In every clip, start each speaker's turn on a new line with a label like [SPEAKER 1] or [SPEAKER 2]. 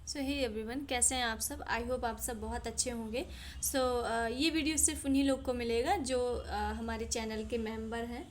[SPEAKER 1] सो hey everyone, कैसे हैं आप सब। आई होप आप सब बहुत अच्छे होंगे। सो ये वीडियो सिर्फ उन्हीं लोग को मिलेगा जो हमारे चैनल के मेंबर हैं।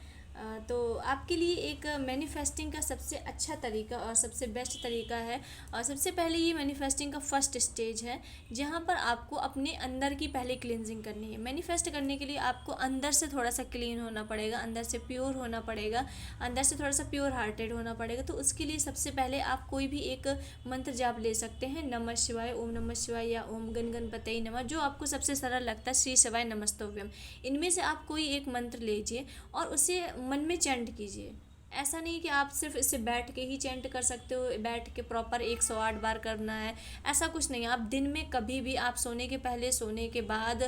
[SPEAKER 1] तो आपके लिए एक मैनिफेस्टिंग का सबसे अच्छा तरीका और सबसे बेस्ट तरीका है। और सबसे पहले ये मैनिफेस्टिंग का फर्स्ट स्टेज है, जहाँ पर आपको अपने अंदर की पहले क्लींजिंग करनी है। मैनिफेस्ट करने के लिए आपको अंदर से थोड़ा सा क्लीन होना पड़ेगा, अंदर से प्योर होना पड़ेगा, अंदर से थोड़ा सा प्योर हार्टेड होना पड़ेगा। तो उसके लिए सबसे पहले आप कोई भी एक मंत्र जाप ले सकते हैं। नमः शिवाय, ओम नमः शिवाय या ओम गण गणपतये नमः, जो आपको सबसे सरल लगता है। श्री शिवाय नमस्तुभ्यम, इनमें से आप कोई एक मंत्र लीजिए और उसे मन में चैंट कीजिए। ऐसा नहीं कि आप सिर्फ इसे बैठ के ही चैंट कर सकते हो, बैठ के प्रॉपर 108 बार करना है, ऐसा कुछ नहीं। आप दिन में कभी भी, आप सोने के पहले, सोने के बाद,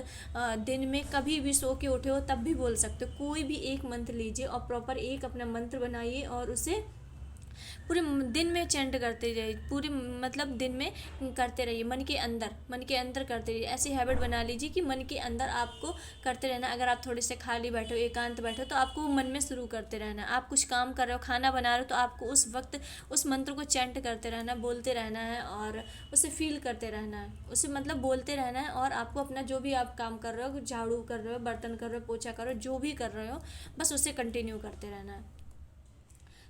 [SPEAKER 1] दिन में कभी भी सो के उठे हो तब भी बोल सकते हो। कोई भी एक मंत्र लीजिए और प्रॉपर एक अपना मंत्र बनाइए और उसे पूरे दिन में चैंट करते रहिए। पूरे मतलब दिन में करते रहिए, मन के अंदर करते रहिए। ऐसी हैबिट बना लीजिए कि मन के अंदर आपको करते रहना। अगर आप थोड़े से खाली बैठे हो, एकांत बैठे हो, तो आपको मन में शुरू करते रहना। आप कुछ काम कर रहे हो, खाना बना रहे हो, तो आपको उस वक्त उस मंत्र को चैंट करते रहना, बोलते रहना है और उसे फील करते रहना है। उसे मतलब बोलते रहना है। और आपको अपना जो भी आप काम कर रहे हो, झाड़ू कर रहे हो, बर्तन कर रहे हो, पोछा कर रहे हो, जो भी कर रहे हो, बस उसे कंटिन्यू करते रहना है।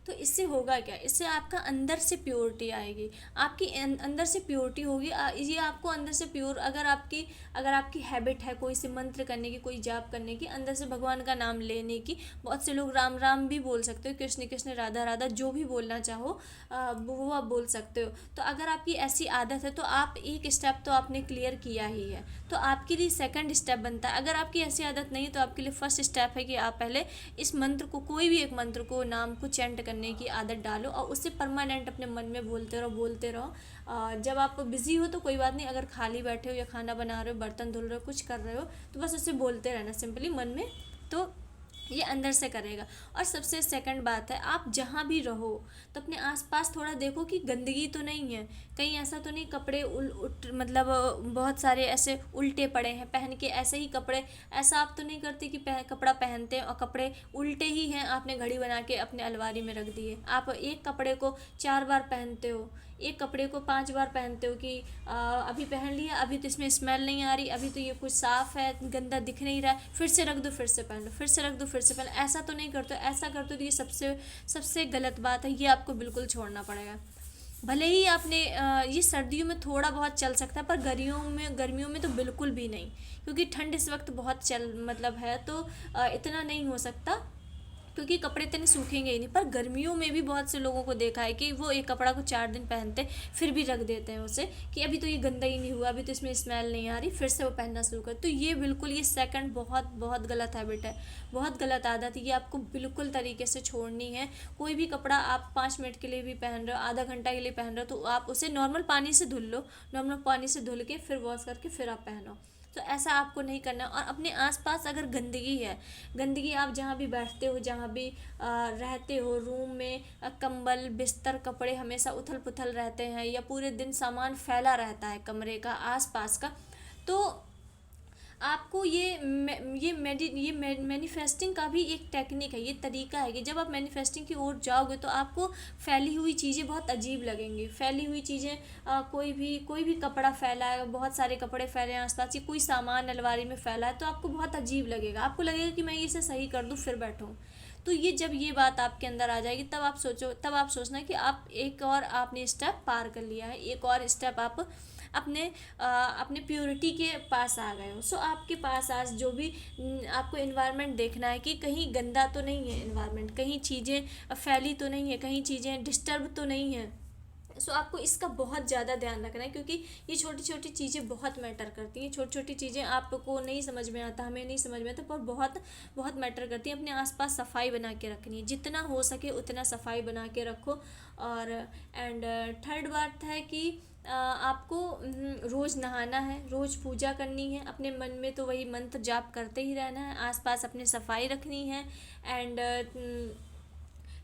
[SPEAKER 1] तो इससे होगा क्या, इससे आपका अंदर से प्योरिटी आएगी। आपकी अंदर से प्योरिटी होगी। ये आपको अंदर से प्योर, अगर आपकी हैबिट है कोई से मंत्र करने की, कोई जाप करने की, अंदर से भगवान का नाम लेने की। बहुत से लोग राम राम भी बोल सकते हो, कृष्ण कृष्ण, राधा राधा, जो भी बोलना चाहो वो आप बोल सकते हो। तो अगर आपकी ऐसी आदत है तो आप एक स्टेप तो आपने क्लियर किया ही है। तो आपके लिए सेकंड स्टेप बनता है। अगर आपकी ऐसी आदत नहीं तो आपके लिए फर्स्ट स्टेप है कि आप पहले इस मंत्र को, कोई भी एक मंत्र को, नाम को चैंट करने की आदत डालो और उससे परमानेंट अपने मन में बोलते रहो, बोलते रहो। जब आप बिजी हो तो कोई बात नहीं, अगर खाली बैठे हो या खाना बना रहे हो, बर्तन धुल रहे हो, कुछ कर रहे हो, तो बस उसे बोलते रहना सिंपली मन में। तो ये अंदर से करेगा। और सबसे सेकंड बात है, आप जहाँ भी रहो तो अपने आसपास थोड़ा देखो कि गंदगी तो नहीं है। कहीं ऐसा तो नहीं कपड़े मतलब बहुत सारे ऐसे उल्टे पड़े हैं पहन के, ऐसे ही कपड़े। ऐसा आप तो नहीं करते कि कपड़ा पहनते हैं और कपड़े उल्टे ही हैं, आपने घड़ी बना के अपने अलमारी में रख दिए। आप एक कपड़े को 4 बार पहनते हो, एक कपड़े को 5 बार पहनते हो कि अभी पहन लिया, अभी तो इसमें स्मेल नहीं आ रही, अभी तो ये कुछ साफ़ है, गंदा दिख नहीं रहा है, फिर से रख दो, फिर से पहन लो, फिर से रख दो, फिर से पहन लो। ऐसा तो नहीं करते। ऐसा करते तो ये सबसे सबसे गलत बात है। ये आपको बिल्कुल छोड़ना पड़ेगा। भले ही आपने ये सर्दियों में थोड़ा बहुत चल सकता है, पर गर्मियों में तो बिल्कुल भी नहीं। क्योंकि ठंड इस वक्त बहुत चल मतलब है, तो इतना नहीं हो सकता, क्योंकि कपड़े इतने सूखेंगे ही नहीं। पर गर्मियों में भी बहुत से लोगों को देखा है कि वो एक कपड़ा को 4 दिन पहनते फिर भी रख देते हैं उसे, कि अभी तो ये गंदा ही नहीं हुआ, अभी तो इसमें स्मेल नहीं आ रही, फिर से वो पहनना शुरू कर। तो ये बिल्कुल, ये सेकंड बहुत बहुत गलत हैबिट है, बहुत गलत आदत है। ये आपको बिल्कुल तरीके से छोड़नी है। कोई भी कपड़ा आप 5 मिनट के लिए भी पहन रहे हो, आधा घंटा के लिए पहन रहे हो, तो आप उसे नॉर्मल पानी से धुल लो। नॉर्मल पानी से धुल के फिर वॉश करके फिर आप पहनो। तो ऐसा आपको नहीं करना। और अपने आसपास अगर गंदगी है, गंदगी आप जहाँ भी बैठते हो, जहाँ भी रहते हो, रूम में कंबल, बिस्तर, कपड़े हमेशा उथल पुथल रहते हैं, या पूरे दिन सामान फैला रहता है कमरे का, आसपास का, तो आपको ये मैनिफेस्टिंग का भी एक टेक्निक है, ये तरीका है कि जब आप मैनिफेस्टिंग की ओर जाओगे तो आपको फैली हुई चीज़ें बहुत अजीब लगेंगी। फैली हुई चीज़ें, कोई भी कपड़ा फैला है, बहुत सारे कपड़े फैले हैं आसपास, या कोई सामान अलमारी में फैला है, तो आपको बहुत अजीब लगेगा। आपको लगेगा कि मैं इसे सही कर दूँ फिर बैठूँ। तो ये जब ये बात आपके अंदर आ जाएगी, तब आप सोचना कि आप एक और आपने स्टेप पार कर लिया है, एक और स्टेप आप अपने अपने प्योरिटी के पास आ गए हो। सो आपके पास आज जो भी आपको इन्वायरमेंट देखना है कि कहीं गंदा तो नहीं है इन्वायरमेंट, कहीं चीज़ें फैली तो नहीं है, कहीं चीज़ें डिस्टर्ब तो नहीं है। सो आपको इसका बहुत ज़्यादा ध्यान रखना है, क्योंकि ये छोटी छोटी चीज़ें बहुत मैटर करती हैं। छोटी छोटी चीज़ें आपको नहीं समझ में आता, हमें नहीं समझ में आता, पर बहुत बहुत मैटर करती हैं। अपने आसपास सफाई बना के रखनी है, जितना हो सके उतना सफाई बना के रखो। और एंड थर्ड बात है कि आपको रोज़ नहाना है, रोज़ पूजा करनी है। अपने मन में तो वही मंत्र जाप करते ही रहना है, आसपास अपनी सफाई रखनी है। एंड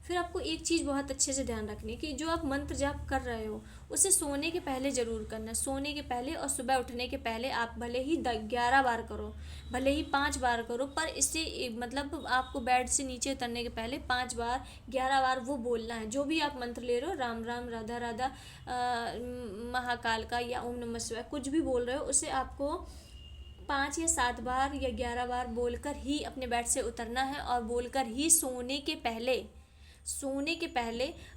[SPEAKER 1] फिर आपको एक चीज़ बहुत अच्छे से ध्यान रखनी है कि जो आप मंत्र जाप कर रहे हो उसे सोने के पहले ज़रूर करना है। सोने के पहले और सुबह उठने के पहले आप भले ही 11 बार करो, भले ही 5 बार करो, पर इससे मतलब आपको बेड से नीचे उतरने के पहले 5 बार 11 बार वो बोलना है। जो भी आप मंत्र ले रहे हो, राम राम, राधा राधा, महाकाल का या ओम नमः शिवाय, कुछ भी बोल रहे हो, उसे आपको 5 या 7 बार या 11 बार बोलकर ही अपने बेड से उतरना है। और बोलकर ही सोने के पहले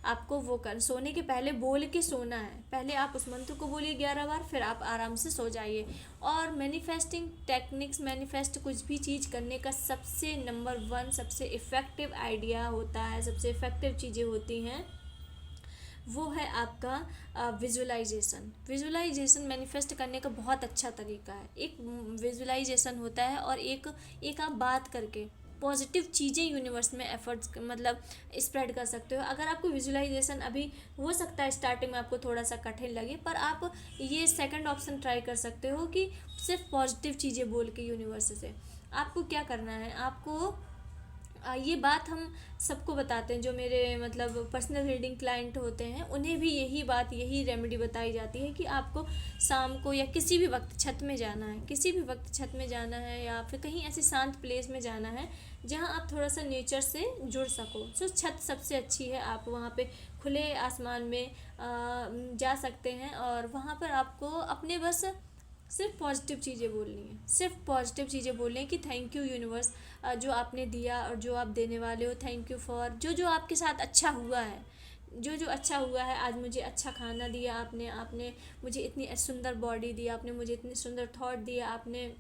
[SPEAKER 1] आपको सोने के पहले बोल के सोना है। पहले आप उस मंत्र को बोलिए 11 बार, फिर आप आराम से सो जाइए। और मैनिफेस्टिंग टेक्निक्स, मैनिफेस्ट कुछ भी चीज़ करने का सबसे नंबर 1 सबसे इफ़ेक्टिव आइडिया होता है, सबसे इफ़ेक्टिव चीज़ें होती हैं, वो है आपका विजुअलाइजेशन। विजुअलाइजेशन मैनिफेस्ट करने का बहुत अच्छा तरीका है। एक विजुअलाइजेशन होता है और एक आप बात करके पॉजिटिव चीज़ें यूनिवर्स में एफर्ट्स मतलब स्प्रेड कर सकते हो। अगर आपको विजुअलाइजेशन अभी हो सकता है स्टार्टिंग में आपको थोड़ा सा कठिन लगे, पर आप ये सेकंड ऑप्शन ट्राई कर सकते हो कि सिर्फ पॉजिटिव चीज़ें बोल के यूनिवर्स से। आपको क्या करना है, आपको ये बात हम सबको बताते हैं, जो मेरे मतलब पर्सनल रीडिंग क्लाइंट होते हैं उन्हें भी यही रेमेडी बताई जाती है कि आपको शाम को या किसी भी वक्त छत में जाना है, किसी भी वक्त छत में जाना है या फिर कहीं ऐसे शांत प्लेस में जाना है जहां आप थोड़ा सा नेचर से जुड़ सको। सो छत सबसे अच्छी है। आप वहां पे खुले आसमान में जा सकते हैं और वहां पर आपको अपने बस सिर्फ पॉजिटिव चीज़ें बोलनी है। सिर्फ पॉजिटिव चीज़ें बोलनी है कि थैंक यू यूनिवर्स, जो आपने दिया और जो आप देने वाले हो, थैंक यू फॉर जो आपके साथ अच्छा हुआ है, जो अच्छा हुआ है। आज मुझे अच्छा खाना दिया आपने, आपने मुझे इतनी सुंदर बॉडी दी, आपने मुझे इतनी सुंदर थॉट दिया, आपने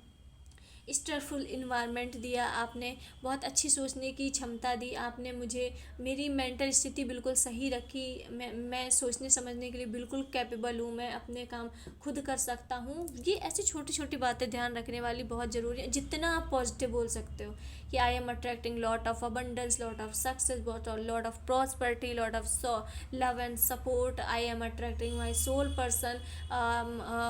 [SPEAKER 1] स्ट्रेसफुल इन्वायरमेंट दिया, आपने बहुत अच्छी सोचने की क्षमता दी, आपने मुझे मेरी मेंटल स्थिति बिल्कुल सही रखी, मैं सोचने समझने के लिए बिल्कुल कैपेबल हूँ, मैं अपने काम खुद कर सकता हूँ। ये ऐसी छोटी छोटी बातें ध्यान रखने वाली बहुत ज़रूरी है। जितना आप पॉजिटिव बोल सकते हो कि I am attracting lot of abundance, lot of success, lot of prosperity, lot of love and support, I am attracting my soul person,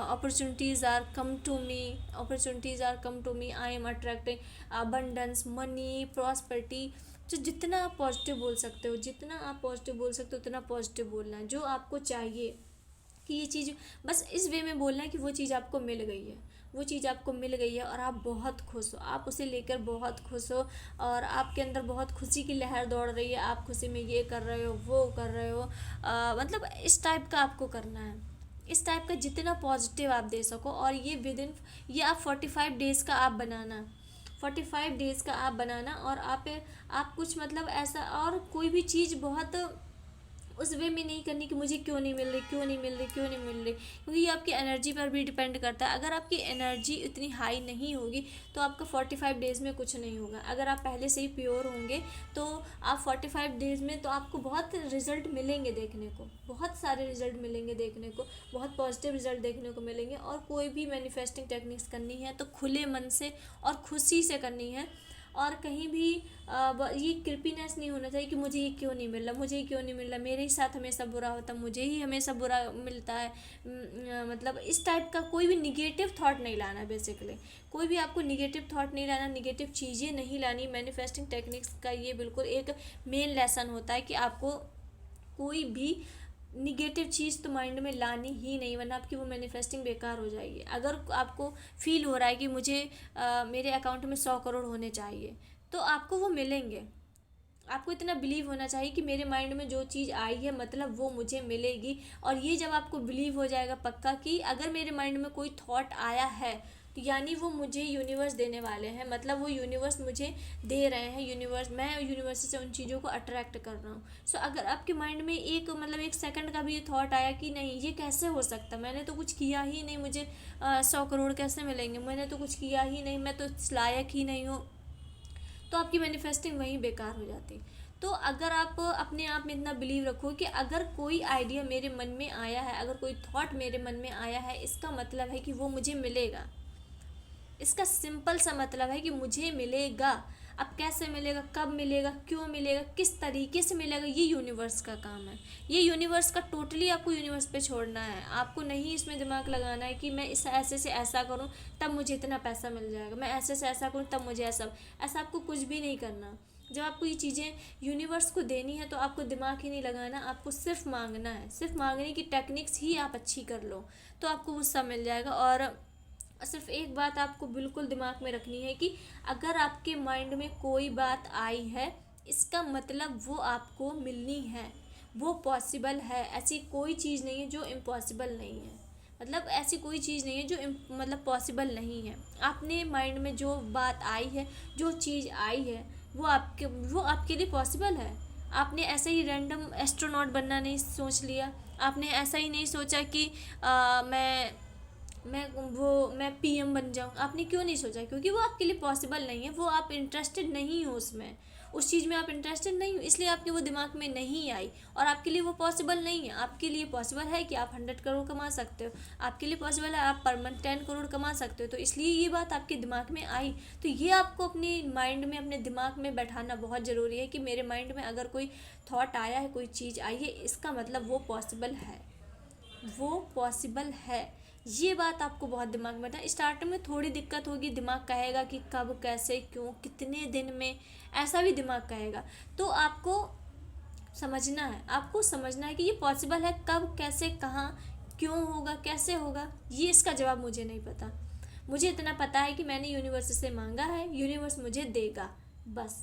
[SPEAKER 1] opportunities are come to me, opportunities are come to me, I am attracting abundance, money, prosperity। तो जितना आप positive बोल सकते हो, जितना आप positive बोल सकते हो उतना पॉजिटिव बोलना है। जो आपको चाहिए कि ये चीज़ बस इस वे में बोलना है कि वो चीज़ आपको मिल गई है, वो चीज़ आपको मिल गई है और आप बहुत खुश हो, आप उसे लेकर बहुत खुश हो और आपके अंदर बहुत खुशी की लहर दौड़ रही है। आप खुशी में ये कर रहे हो, वो कर रहे हो, मतलब इस टाइप का आपको करना है। इस टाइप का जितना पॉजिटिव आप दे सको। और ये आप 45 डेज़ का आप बनाना, 45 डेज़ का आप बनाना। और आप कुछ मतलब ऐसा और कोई भी चीज़ बहुत उस वे में नहीं करनी कि मुझे क्यों नहीं मिल रही, क्यों नहीं मिल रही, क्यों नहीं मिल रही, क्योंकि ये आपकी एनर्जी पर भी डिपेंड करता है। अगर आपकी एनर्जी इतनी हाई नहीं होगी तो आपका 45 डेज़ में कुछ नहीं होगा। अगर आप पहले से ही प्योर होंगे तो आप 45 डेज़ में तो आपको बहुत रिजल्ट मिलेंगे देखने को, बहुत सारे रिजल्ट मिलेंगे देखने को, बहुत पॉजिटिव रिजल्ट देखने को मिलेंगे। और कोई भी मैनिफेस्टिंग टेक्निक्स करनी है तो खुले मन से और खुशी से करनी है। और कहीं भी ये कृपीनेस नहीं होना चाहिए कि मुझे ये क्यों नहीं मिल रहा, मुझे ये क्यों नहीं मिल रहा, मेरे ही साथ हमेशा बुरा होता, मुझे ही हमेशा बुरा मिलता है। मतलब इस टाइप का कोई भी निगेटिव थॉट नहीं लाना। बेसिकली कोई भी आपको निगेटिव थॉट नहीं लाना, निगेटिव चीज़ें नहीं लानी। मैनिफेस्टिंग टेक्निक्स का ये बिल्कुल एक मेन लेसन होता है कि आपको कोई भी निगेटिव चीज़ तो माइंड में लानी ही नहीं, वरना आपकी वो मैनिफेस्टिंग बेकार हो जाएगी। अगर आपको फील हो रहा है कि मुझे मेरे अकाउंट में 100 करोड़ होने चाहिए तो आपको वो मिलेंगे। आपको इतना बिलीव होना चाहिए कि मेरे माइंड में जो चीज़ आई है मतलब वो मुझे मिलेगी। और ये जब आपको बिलीव हो जाएगा पक्का कि अगर मेरे माइंड में कोई थॉट आया है तो यानी वो मुझे यूनिवर्स देने वाले हैं, मतलब वो यूनिवर्स मुझे दे रहे हैं। मैं यूनिवर्स से उन चीज़ों को अट्रैक्ट कर रहा हूँ। सो अगर आपके माइंड में एक सेकंड का भी ये थॉट आया कि नहीं ये कैसे हो सकता, मैंने तो कुछ किया ही नहीं, मुझे 100 करोड़ कैसे मिलेंगे, मैंने तो कुछ किया ही नहीं, मैं तो इस लायक ही नहीं हूँ, तो आपकी मैनिफेस्टिंग वहीं बेकार हो जाती। तो अगर आप अपने आप में इतना बिलीव रखो कि अगर कोई आइडिया मेरे मन में आया है, अगर कोई थॉट मेरे मन में आया है, इसका मतलब है कि वो मुझे मिलेगा। इसका सिंपल सा मतलब है कि मुझे मिलेगा। अब कैसे मिलेगा, कब मिलेगा, क्यों मिलेगा, किस तरीके से मिलेगा, ये यूनिवर्स का काम है। ये यूनिवर्स का टोटली आपको यूनिवर्स पे छोड़ना है। आपको नहीं इसमें दिमाग लगाना है कि मैं इस ऐसे से ऐसा करूं तब मुझे इतना पैसा मिल जाएगा, मैं ऐसे से ऐसा करूं तब मुझे ऐसा आपको कुछ भी नहीं करना। जब आपको ये चीज़ें यूनिवर्स को देनी है तो आपको दिमाग ही नहीं लगाना, आपको सिर्फ मांगना है। सिर्फ मांगने की टेक्निक्स ही आप अच्छी कर लो तो आपको वो सब मिल जाएगा। और सिर्फ एक बात आपको बिल्कुल दिमाग में रखनी है कि अगर आपके माइंड में कोई बात आई है, इसका मतलब वो आपको मिलनी है, वो पॉसिबल है। ऐसी कोई चीज़ नहीं है जो इम्पॉसिबल नहीं है, मतलब ऐसी कोई चीज़ नहीं है जो मतलब पॉसिबल नहीं है। आपने माइंड में जो बात आई है, जो चीज़ आई है, वो आपके लिए पॉसिबल है। आपने ऐसे ही रैंडम एस्ट्रोनॉट बनना नहीं सोच लिया, आपने ऐसा ही नहीं सोचा कि मैं पीएम बन जाऊँ। आपने क्यों नहीं सोचा? क्योंकि वो आपके लिए पॉसिबल नहीं है, वो आप इंटरेस्टेड नहीं हो उसमें, उस चीज़ में आप इंटरेस्टेड नहीं हो, इसलिए आपके वो दिमाग में नहीं आई और आपके लिए वो पॉसिबल नहीं है। आपके लिए पॉसिबल है कि आप 100 करोड़ कमा सकते हो, आपके लिए पॉसिबल है आप पर मंथ 10 करोड़ कमा सकते हो, तो इसलिए ये बात आपके दिमाग में आई। तो ये आपको अपने माइंड में, अपने दिमाग में बैठाना बहुत ज़रूरी है कि मेरे माइंड में अगर कोई थॉट आया है, कोई चीज़ आई है, इसका मतलब वो पॉसिबल है, वो पॉसिबल है। ये बात आपको बहुत दिमाग में था। स्टार्टिंग में थोड़ी दिक्कत होगी, दिमाग कहेगा कि कब, कैसे, क्यों, कितने दिन में, ऐसा भी दिमाग कहेगा। तो आपको समझना है, आपको समझना है कि ये पॉसिबल है, कब, कैसे, कहाँ, क्यों होगा, कैसे होगा, ये इसका जवाब मुझे नहीं पता। मुझे इतना पता है कि मैंने यूनिवर्स से मांगा है, यूनिवर्स मुझे देगा। बस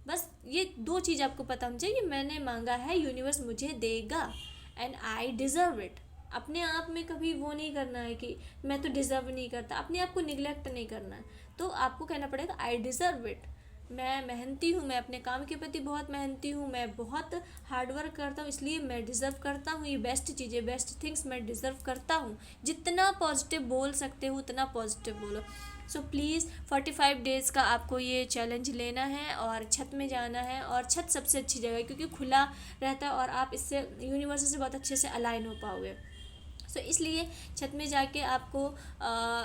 [SPEAKER 1] बस ये दो चीज़ आपको पता होनी चाहिए कि मैंने मांगा है, यूनिवर्स मुझे देगा एंड आई डिज़र्व इट। अपने आप में कभी वो नहीं करना है कि मैं तो डिज़र्व नहीं करता, अपने आप को निगलेक्ट नहीं करना है। तो आपको कहना पड़ेगा आई डिज़र्व इट। मैं मेहनती हूँ, मैं अपने काम के प्रति बहुत मेहनती हूँ, मैं बहुत हार्ड वर्क करता हूँ, इसलिए मैं डिज़र्व करता हूँ ये बेस्ट चीज़ें, बेस्ट थिंग्स मैं डिज़र्व करता हूँ। जितना पॉजिटिव बोल सकते हो उतना पॉजिटिव बोलो। सो प्लीज़ 45 डेज़ का आपको ये चैलेंज लेना है और छत में जाना है। और छत सबसे अच्छी जगह है क्योंकि खुला रहता है और आप इससे यूनिवर्स से बहुत अच्छे से अलाइन हो पाओगे। सो इसलिए छत में जाके आपको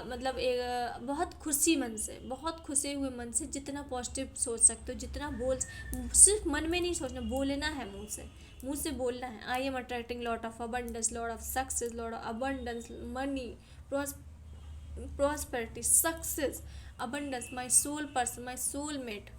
[SPEAKER 1] मतलब एक बहुत खुशी मन से, बहुत खुशे हुए मन से जितना पॉजिटिव सोच सकते हो, जितना बोल, सिर्फ मन में नहीं सोचना, बोलना है मुंह से बोलना है। I am attracting lot of abundance, lot of success, lot of abundance, money, prosperity, success, abundance, my soul person, my soul mate.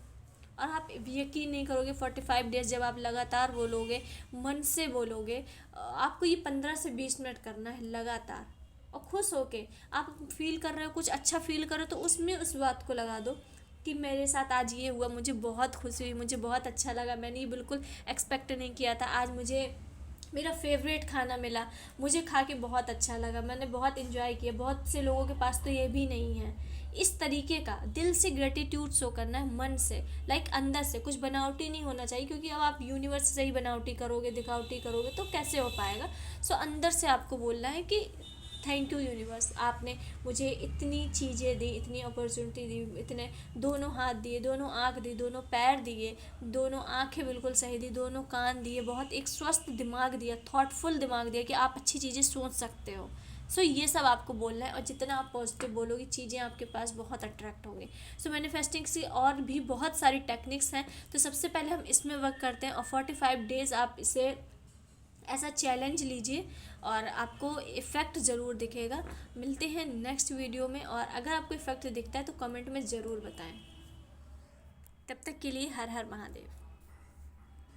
[SPEAKER 1] और आप यकीन नहीं करोगे 45 डेज जब आप लगातार बोलोगे, मन से बोलोगे, आपको ये 15 से 20 मिनट करना है लगातार। और खुश होके आप फील कर रहे हो, कुछ अच्छा फील करो तो उसमें उस बात को लगा दो कि मेरे साथ आज ये हुआ, मुझे बहुत खुशी हुई, मुझे बहुत अच्छा लगा, मैंने ये बिल्कुल एक्सपेक्ट नहीं किया था, आज मुझे मेरा फेवरेट खाना मिला, मुझे खा के बहुत अच्छा लगा, मैंने बहुत इन्जॉय किया। बहुत से लोगों के पास तो ये भी नहीं है। इस तरीके का दिल से ग्रेटिट्यूड शो करना है, मन से, लाइक अंदर से, कुछ बनावटी नहीं होना चाहिए क्योंकि अब आप यूनिवर्स से ही बनावटी करोगे, दिखावटी करोगे तो कैसे हो पाएगा। सो अंदर से आपको बोलना है कि थैंक यू यूनिवर्स, आपने मुझे इतनी चीज़ें दी, इतनी अपॉर्चुनिटी दी, इतने दोनों हाथ दिए, दोनों आँख दी, दोनों पैर दिए, दोनों आँखें बिल्कुल सही दी, दोनों कान दिए, बहुत एक स्वस्थ दिमाग दिया, थॉटफुल दिमाग दिया कि आप अच्छी चीज़ें सोच सकते हो। सो ये सब आपको बोलना है और जितना आप पॉजिटिव बोलोगे चीज़ें आपके पास बहुत अट्रैक्ट होंगी। सो मैनिफेस्टिंग की और भी बहुत सारी टेक्निक्स हैं, तो सबसे पहले हम इसमें वर्क करते हैं और 45 डेज़ आप इसे ऐसा चैलेंज लीजिए और आपको इफ़ेक्ट ज़रूर दिखेगा। मिलते हैं नेक्स्ट वीडियो में और अगर आपको इफ़ेक्ट दिखता है तो कमेंट में ज़रूर बताएं। तब तक के लिए हर हर महादेव।